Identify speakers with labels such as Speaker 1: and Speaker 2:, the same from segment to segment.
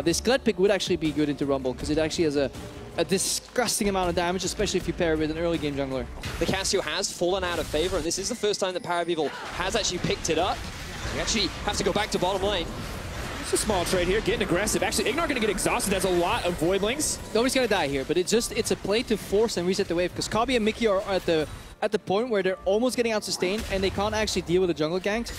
Speaker 1: This Kled pick would actually be good into Rumble, because it actually has a disgusting amount of damage, especially if you pair it with an early game jungler.
Speaker 2: The Cassio has fallen out of favor, and this is the first time that POWEROFEVIL has actually picked it up. We actually have to go back to bottom lane.
Speaker 3: It's a small trade here, getting aggressive. Actually, IGNAR gonna get exhausted. There's a lot of Voidlings.
Speaker 1: Nobody's gonna die here, but it's a play to force and reset the wave, because KOBBE and MIKYX are at the point where they're almost getting out sustained, and they can't actually deal with the jungle ganks.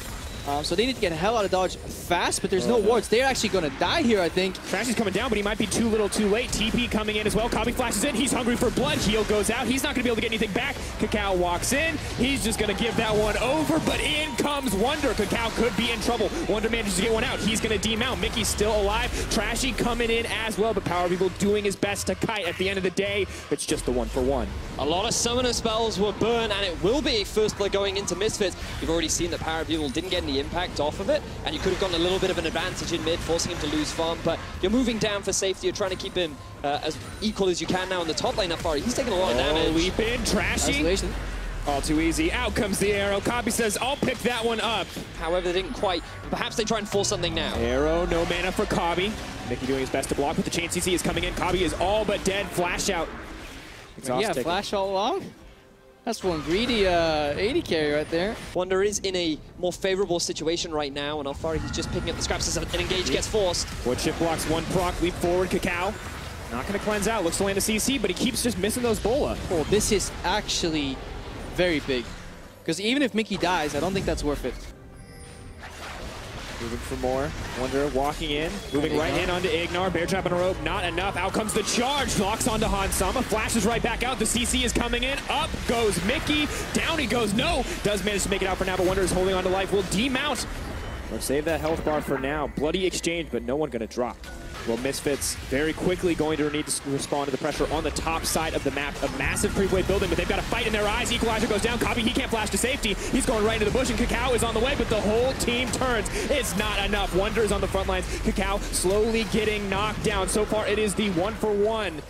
Speaker 1: So they need to get the hell out of dodge fast, but there's no wards. They're actually going to die here, I think.
Speaker 3: Trashy's coming down, but he might be too little too late. TP coming in as well. KOBBE flashes in. He's hungry for blood. Heal goes out. He's not going to be able to get anything back. KAKAO walks in. He's just going to give that one over, but in comes WUNDER. KAKAO could be in trouble. WUNDER manages to get one out. He's going to demount. MIKYX still alive. Trashy coming in as well, but POWEROFEVIL doing his best to kite. At the end of the day, it's just the 1-for-1.
Speaker 2: A lot of summoner spells were burned, and it will be first blood going into Misfits. You've already seen that POWEROFEVIL didn't get any impact off of it, and you could have gotten a little bit of an advantage in mid, forcing him to lose farm, but you're moving down for safety. You're trying to keep him as equal as you can now in the top lane. ALPHARI, he's taking a lot of damage.
Speaker 3: Leap in, Trashy.
Speaker 1: Isolation.
Speaker 3: All too easy. Out comes the arrow. KOBBE says, I'll pick that one up.
Speaker 2: However, they didn't quite. Perhaps they try and force something now.
Speaker 3: Arrow, no mana for KOBBE. MIKYX doing his best to block, but the chain CC is coming in. KOBBE is all but dead. Flash out.
Speaker 1: Yeah, flash all along. That's one greedy 80 carry right there.
Speaker 2: WUNDER is in a more favorable situation right now, and ALPHARI, he's just picking up the scraps as an engage gets forced.
Speaker 3: Wood chip blocks one proc, leap forward, KAKAO. Not going to cleanse out, looks to land a CC, but he keeps just missing those bola.
Speaker 1: Oh, this is actually very big. Because even if MIKYX dies, I don't think that's worth it.
Speaker 3: Moving for more. WUNDER walking in, moving right in onto IGNAR. Bear trap on a rope, not enough. Out comes the charge. Locks onto Hussain. Flashes right back out. The CC is coming in. Up goes MIKYX. Down he goes. No! Does manage to make it out for now, but WUNDER is holding on to life. Will demount. Or save that health bar for now. Bloody exchange, but no one going to drop. Well, Misfits very quickly going to need to respond to the pressure on the top side of the map. A massive creep-wave building, but they've got a fight in their eyes. Equalizer goes down. KOBBE, he can't flash to safety. He's going right into the bush, and KAKAO is on the way, but the whole team turns. It's not enough. WUNDER is on the front lines. KAKAO slowly getting knocked down. So far, it is the 1-for-1.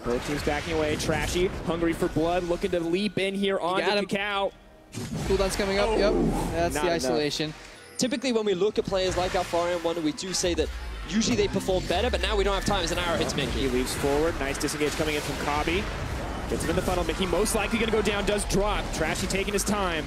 Speaker 3: Both teams backing away. Trashy, hungry for blood, looking to leap in here on KAKAO.
Speaker 1: Cooldown's coming up. Yep, that's the isolation.
Speaker 2: Typically, when we look at players like ALPHARI and WUNDER, we do say that usually they perform better, but now we don't have time as an arrow hits MIKYX.
Speaker 3: He leaps forward. Nice disengage coming in from KOBBE. Gets him in the funnel. MIKYX most likely going to go down. Does drop. Trashy taking his time.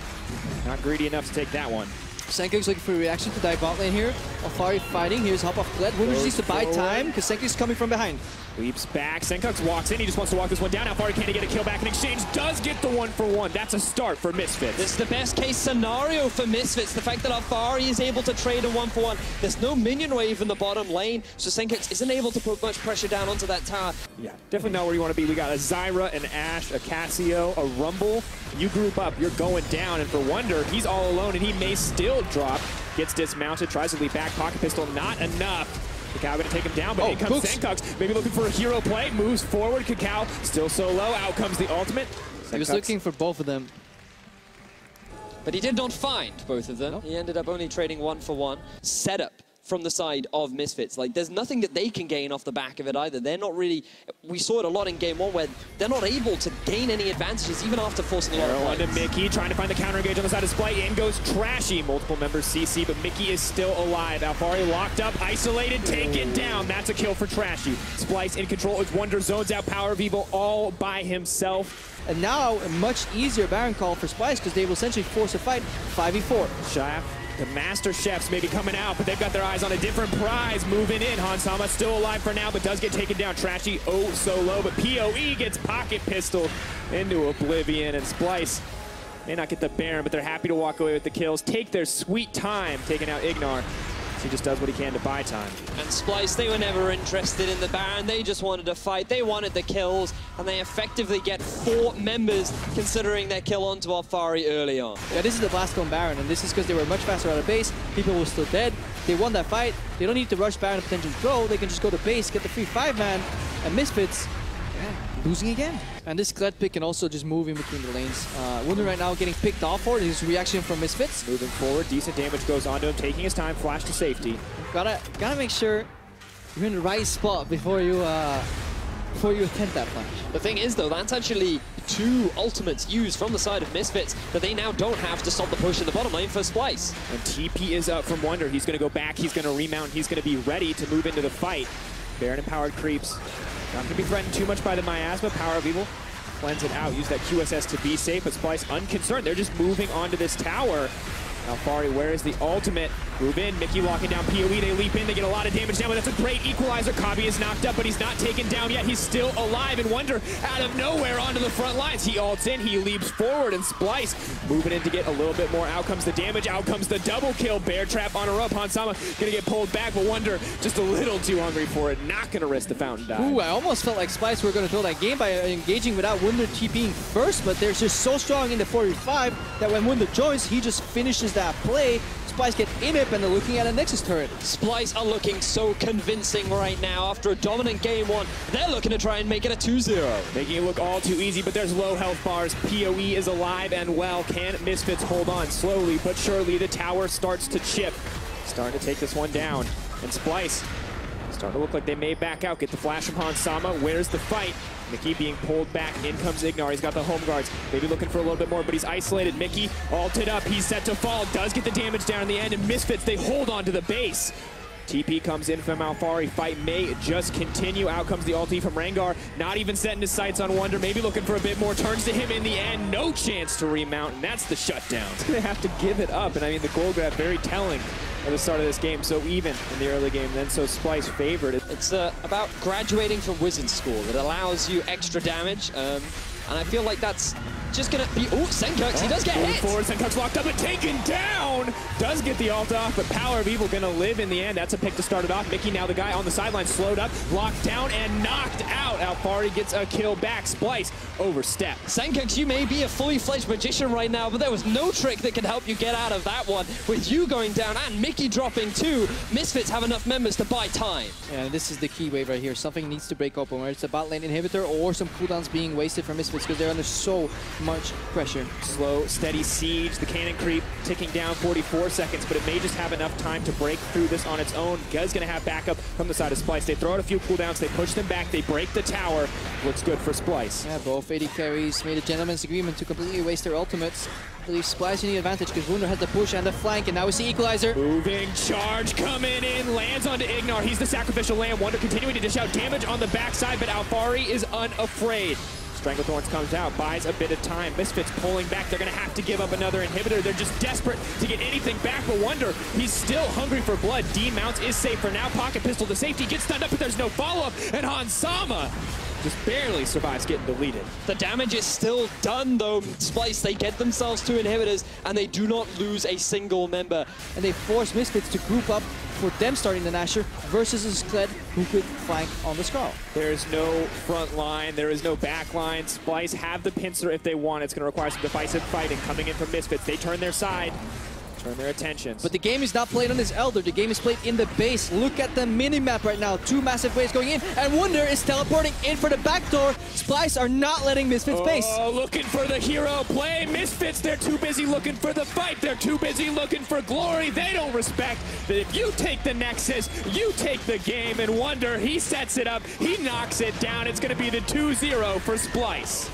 Speaker 3: Not greedy enough to take that one.
Speaker 1: SENCUX looking for a reaction to dive bot lane here. ALPHARI fighting. Here's hop off Kled. WUNDER just needs to buy time because SENCUX is coming from behind.
Speaker 3: Leaps back. SENCUX walks in. He just wants to walk this one down. ALPHARI can't get a kill back in exchange. Does get the 1-for-1. That's a start for Misfits.
Speaker 2: This is the best case scenario for Misfits. The fact that ALPHARI is able to trade a 1-for-1. There's no minion wave in the bottom lane, so SENCUX isn't able to put much pressure down onto that tower.
Speaker 3: Yeah, definitely not where you want to be. We got a Zyra, an Ashe, a Cassio, a Rumble. You group up, you're going down. And for WUNDER, he's all alone, and he may still drop. Gets dismounted, tries to leap back. Pocket pistol, not enough. KAKAO going to take him down, but in comes SENCUX. Maybe looking for a hero play. Moves forward. KAKAO still so low. Out comes the ultimate.
Speaker 1: He was looking for both of them.
Speaker 2: But he did not find both of them. He ended up only trading 1-for-1. Setup from the side of Misfits. Like, there's nothing that they can gain off the back of it either. They're not really... We saw it a lot in Game 1 where they're not able to gain any advantages even after forcing a lot of
Speaker 3: points. Onto MIKYX, trying to find the counter engage on the side of SPLYCE. In goes Trashy. Multiple members CC, but MIKYX is still alive. ALPHARI locked up, isolated, taken down. That's a kill for Trashy. SPLYCE in control as WUNDER zones out POWEROFEVIL all by himself.
Speaker 1: And now a much easier Baron call for SPLYCE because they will essentially force a fight 5v4.
Speaker 3: Shaft. The Master Chefs may be coming out, but they've got their eyes on a different prize. Moving in. Hussain still alive for now, but does get taken down. Trashy, oh so low, but PoE gets pocket pistoled into oblivion. And SPLYCE may not get the Baron, but they're happy to walk away with the kills. Take their sweet time taking out IGNAR. He just does what he can to buy time.
Speaker 2: And SPLYCE, they were never interested in the Baron. They just wanted to fight. They wanted the kills, and they effectively get 4 members considering their kill onto ALPHARI early on.
Speaker 1: Yeah, this is the Blastcone Baron, and this is because they were much faster out of base. People were still dead. They won that fight. They don't need to rush Baron and potentially throw. They can just go to base, get the free 5-man, and Misfits losing again. And this Kled pick can also just move in between the lanes. WUNDER right now getting picked off for his reaction from Misfits.
Speaker 3: Moving forward, decent damage goes onto him, taking his time, flash to safety.
Speaker 1: Gotta make sure you're in the right spot before you before you attempt that flash.
Speaker 2: The thing is, though, that's actually 2 ultimates used from the side of Misfits that they now don't have to stop the push in the bottom lane for SPLYCE.
Speaker 3: And TP is up from Wunder. He's going to go back, he's going to remount, he's going to be ready to move into the fight. Baron empowered creeps. Not going to be threatened too much by the miasma. Power of Evil cleanse it out. Use that QSS to be safe, but SPLYCE unconcerned. They're just moving onto this tower. ALPHARI, where is the ultimate? Move in, Mickey locking down PoE, they leap in, they get a lot of damage down, but that's a great equalizer. KOBBE is knocked up, but he's not taken down yet. He's still alive, and Wunder out of nowhere onto the front lines. He ults in, he leaps forward, and SPLYCE moving in to get a little bit more. Out comes the damage, out comes the double kill. Bear trap on a rope, Hansama gonna get pulled back, but Wunder just a little too hungry for it, not gonna risk the fountain dive.
Speaker 1: Ooh, I almost felt like SPLYCE were gonna throw that game by engaging without Wunder TPing first, but they're just so strong in the 4v5 that when Wunder joins, he just finishes that play. SPLYCE get inhib and they're looking at a Nexus turret.
Speaker 2: SPLYCE are looking so convincing right now. After a dominant game 1, they're looking to try and make it a 2-0.
Speaker 3: Making it look all too easy, but there's low health bars. PoE is alive and well. Can Misfits hold on? Slowly but surely, the tower starts to chip. Starting to take this one down. And SPLYCE starting to look like they may back out. Get the flash upon Sama. Where's the fight? Mickey being pulled back. In comes IGNAR. He's got the home guards. Maybe looking for a little bit more, but he's isolated. Mickey ulted up. He's set to fall. Does get the damage down in the end, and Misfits, they hold on to the base. TP comes in from ALPHARI. Fight may just continue. Out comes the ulti from Rengar. Not even setting his sights on Wunder. Maybe looking for a bit more. Turns to him in the end. No chance to remount, and that's the shutdown. He's going to have to give it up, and I mean, the goal grab very telling at the start of this game. So even in the early game, then so SPLYCE favored.
Speaker 2: It's about graduating from Wizard School. It allows you extra damage, and I feel like that's just gonna be, oh, SENCUX, he does get hit!
Speaker 3: Forward, SENCUX locked up and taken down! Does get the ult off, but Power of Evil gonna live in the end. That's a pick to start it off. Mickey now the guy on the sideline, slowed up, locked down, and knocked out. ALPHARI gets a kill back. SPLYCE overstep.
Speaker 2: SENCUX, you may be a fully fledged magician right now, but there was no trick that can help you get out of that one. With you going down and Mickey dropping too, Misfits have enough members to buy time.
Speaker 1: Yeah, this is the key wave right here. Something needs to break open, where it's a bot lane inhibitor or some cooldowns being wasted for Misfits because they're under so much pressure.
Speaker 3: Slow, steady siege. The cannon creep ticking down 44 seconds, but it may just have enough time to break through this on its own. Guz gonna have backup from the side of SPLYCE. They throw out a few cooldowns, they push them back, they break the tower. Looks good for SPLYCE.
Speaker 1: Yeah, both AD carries made a gentleman's agreement to completely waste their ultimates. I believe SPLYCE in the advantage because Wunder has the push and the flank, and now we see Equalizer.
Speaker 3: Moving charge coming in, lands onto IGNAR. He's the sacrificial lamb. Wunder continuing to dish out damage on the backside, but ALPHARI is unafraid. Stranglethorns comes out, buys a bit of time. Misfits pulling back. They're going to have to give up another inhibitor. They're just desperate to get anything back, but Wunder, he's still hungry for blood. D mounts is safe for now. Pocket pistol to safety, gets stunned up, but there's no follow-up. And Hansama just barely survives getting deleted.
Speaker 2: The damage is still done, though. SPLYCE, they get themselves 2 inhibitors, and they do not lose a single member.
Speaker 1: And they force Misfits to group up for them starting the Nasher versus a Kled who could flank on the Skrull.
Speaker 3: There is no front line, there is no back line. SPLYCE have the pincer if they want. It's going to require some decisive fighting coming in from Misfits. They turn their side, turn their attentions.
Speaker 1: But the game is not played on this Elder. The game is played in the base. Look at the mini-map right now. 2 massive waves going in, and Wunder is teleporting in for the back door. SPLYCE are not letting Misfits base.
Speaker 3: Oh, looking for the hero play. Misfits, they're too busy looking for the fight. They're too busy looking for glory. They don't respect that if you take the Nexus, you take the game. And Wunder, he sets it up. He knocks it down. It's going to be the 2-0 for SPLYCE.